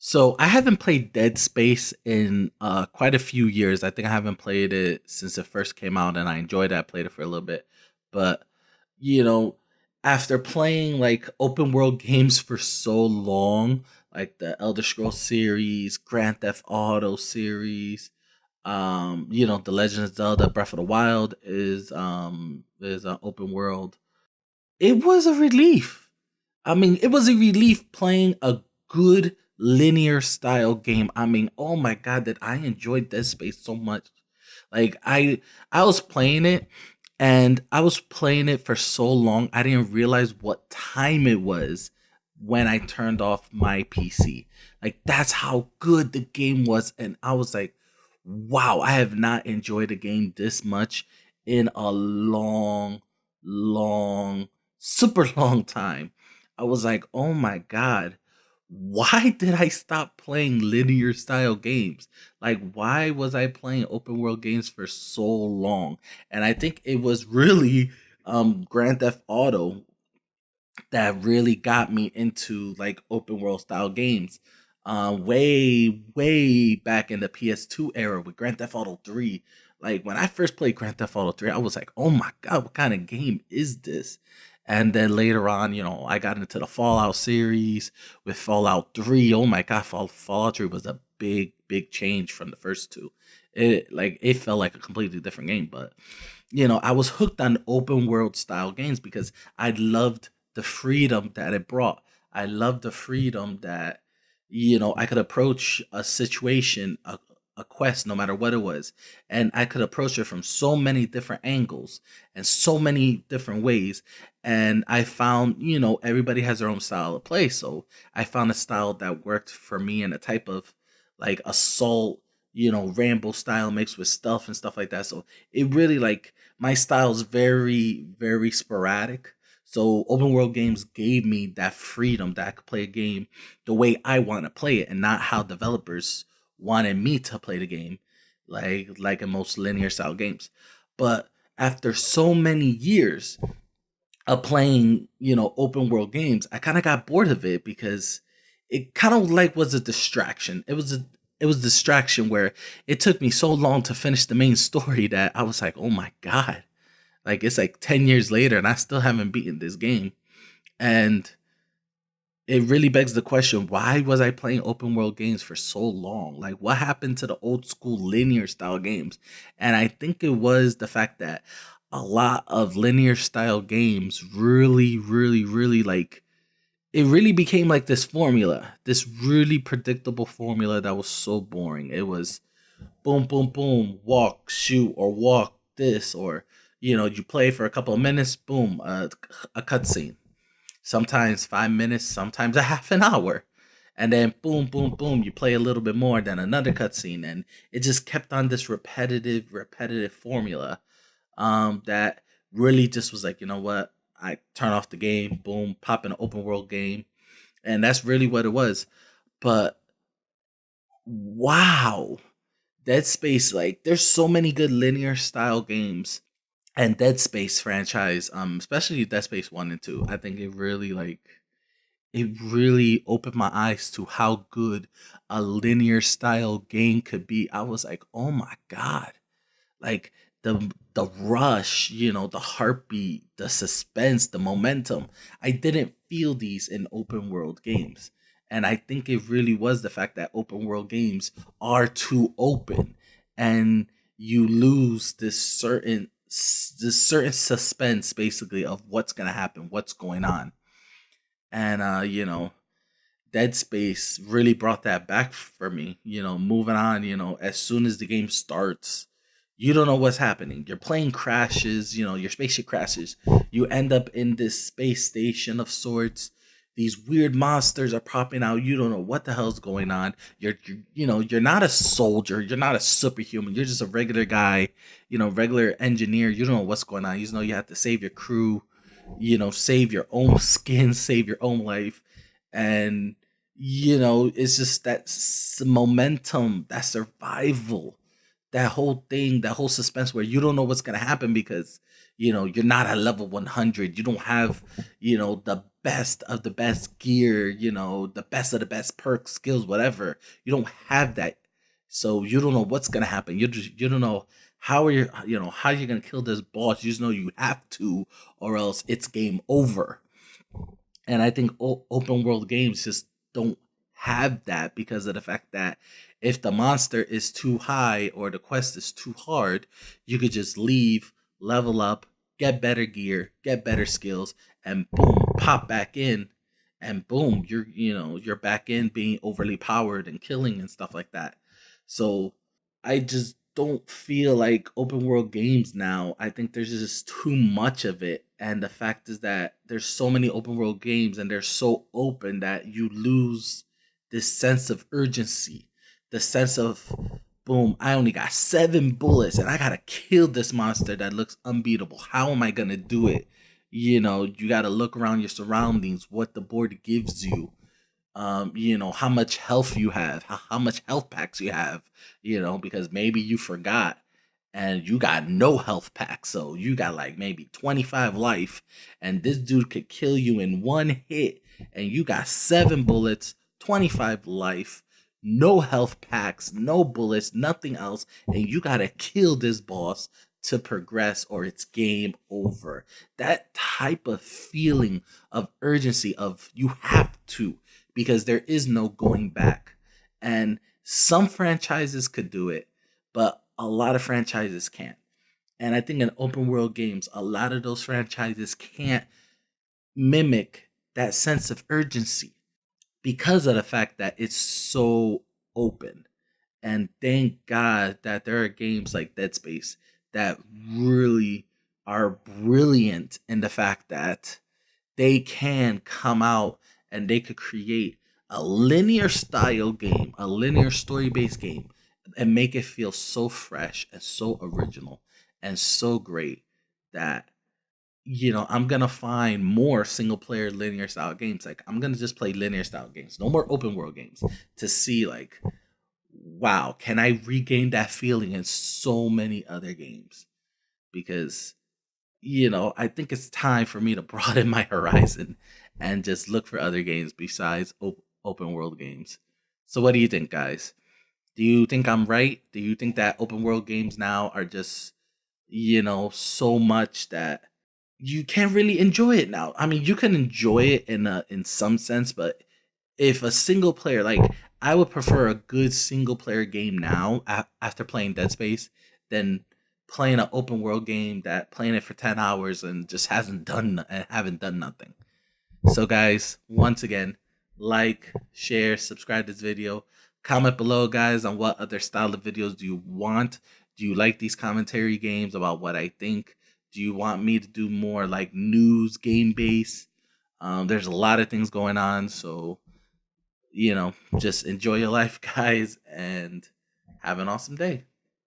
So I haven't played Dead Space in quite a few years. I think I haven't played it since it first came out, and I enjoyed it. I played it for a little bit, but you know, after playing like open world games for so long, like the Elder Scrolls series, Grand Theft Auto series, the Legend of Zelda: Breath of the Wild is an open world. It was a relief. I mean, it was a relief playing a good linear style game. I mean, oh my god, did I enjoy Dead Space so much? Like I was playing it and I was playing it for so long I didn't realize what time it was when I turned off my PC. Like that's how good the game was, and I was like, wow, I have not enjoyed a game this much in a long, super long time. I was like, oh my God, why did I stop playing linear style games? Like, why was I playing open world games for so long? And I think it was really Grand Theft Auto that really got me into like open world style games. Way back in the PS2 era with Grand Theft Auto 3. Like when I first played Grand Theft Auto 3, I was like, oh my god, what kind of game is this? And then later on, I got into the Fallout series with Fallout 3. Oh my god, Fallout 3 was a big change from the first two. It felt like a completely different game, but I was hooked on open world style games because I loved the freedom that it brought. I loved the freedom that I could approach a situation, a quest, no matter what it was, and I could approach it from so many different angles and so many different ways. And I found, everybody has their own style of play, so I found a style that worked for me and a type of like assault, Rambo style mixed with stealth and stuff like that. So it really like my style is very sporadic. So open world games gave me that freedom that I could play a game the way I want to play it and not how developers wanted me to play the game, like in most linear style games. But after so many years of playing, open world games, I kind of got bored of it because it kind of like was a distraction. It was a distraction where it took me so long to finish the main story that I was like, oh my god, like it's like 10 years later and I still haven't beaten this game. And it really begs the question, why was I playing open world games for so long? Like what happened to the old school linear style games? And I think it was the fact that a lot of linear style games really like it really became like this formula, this really predictable formula that was so boring. It was boom, walk, shoot, or walk this, or you play for a couple of minutes, boom, a cutscene. Sometimes 5 minutes, sometimes a half an hour, and then boom, you play a little bit more, then another cutscene, and it just kept on this repetitive formula. That really just was like, you know what? I turn off the game, boom, pop an open world game, and that's really what it was. But wow, Dead Space, like there's so many good linear style games, and Dead Space franchise, especially Dead Space 1 and 2. I think it really opened my eyes to how good a linear style game could be. I was like, "Oh my god." Like the rush, the heartbeat, the suspense, the momentum. I didn't feel these in open world games. And I think it really was the fact that open world games are too open, and you lose this certain suspense basically of what's going to happen, what's going on. And Dead Space really brought that back for me. Moving on, as soon as the game starts, you don't know what's happening. Your plane crashes, your spaceship crashes. You end up in this space station of sorts. These weird monsters are popping out. You don't know what the hell's going on. You're not a soldier. You're not a superhuman. You're just a regular guy, regular engineer. You don't know what's going on. You just know you have to save your crew, save your own skin, save your own life. And it's just that momentum, that survival, that whole thing, that whole suspense where you don't know what's gonna happen because you're not at level 100. You don't have the best of the best gear, the best of the best perks, skills, whatever. You don't have that, so you don't know what's gonna happen. You don't know how are how you're gonna kill this boss. You just know you have to, or else it's game over. And I think open world games just don't have that because of the fact that if the monster is too high or the quest is too hard, you could just leave, level up, get better gear, get better skills, and boom, pop back in, and boom, you're back in being overly powered and killing and stuff like that. So I just don't feel like open world games now. I think there's just too much of it. And the fact is that there's so many open world games and they're so open that you lose this sense of urgency, the sense of boom, I only got 7 bullets and I gotta kill this monster that looks unbeatable. How am I gonna do it? You gotta look around your surroundings, what the board gives you, how much health you have, how much health packs you have, because maybe you forgot and you got no health pack. So you got like maybe 25 life, and this dude could kill you in one hit, and you got 7 bullets, 25 life, no health packs, no bullets, nothing else, and you gotta kill this boss to progress or it's game over. That type of feeling of urgency of you have to, because there is no going back. And some franchises could do it, but a lot of franchises can't. And I think in open world games, a lot of those franchises can't mimic that sense of urgency because of the fact that it's so open. And thank God that there are games like Dead Space that really are brilliant in the fact that they can come out and they could create a linear style game, a linear story based game, and make it feel so fresh and so original and so great that I'm gonna find more single player linear style games. Like I'm gonna just play linear style games, no more open world games, to see like, wow, can I regain that feeling in so many other games? Because I think it's time for me to broaden my horizon and just look for other games besides open world games. So, what do you think, guys? Do you think I'm right? Do you think that open world games now are just, so much that you can't really enjoy it now? I mean, you can enjoy it in some sense, but if a single player, like, I would prefer a good single player game now after playing Dead Space than playing an open world game that playing it for 10 hours and just haven't done nothing. So guys, once again, like, share, subscribe to this video. Comment below, guys, on what other style of videos do you want. Do you like these commentary games about what I think? Do you want me to do more like news game base? There's a lot of things going on, so just enjoy your life, guys, and have an awesome day.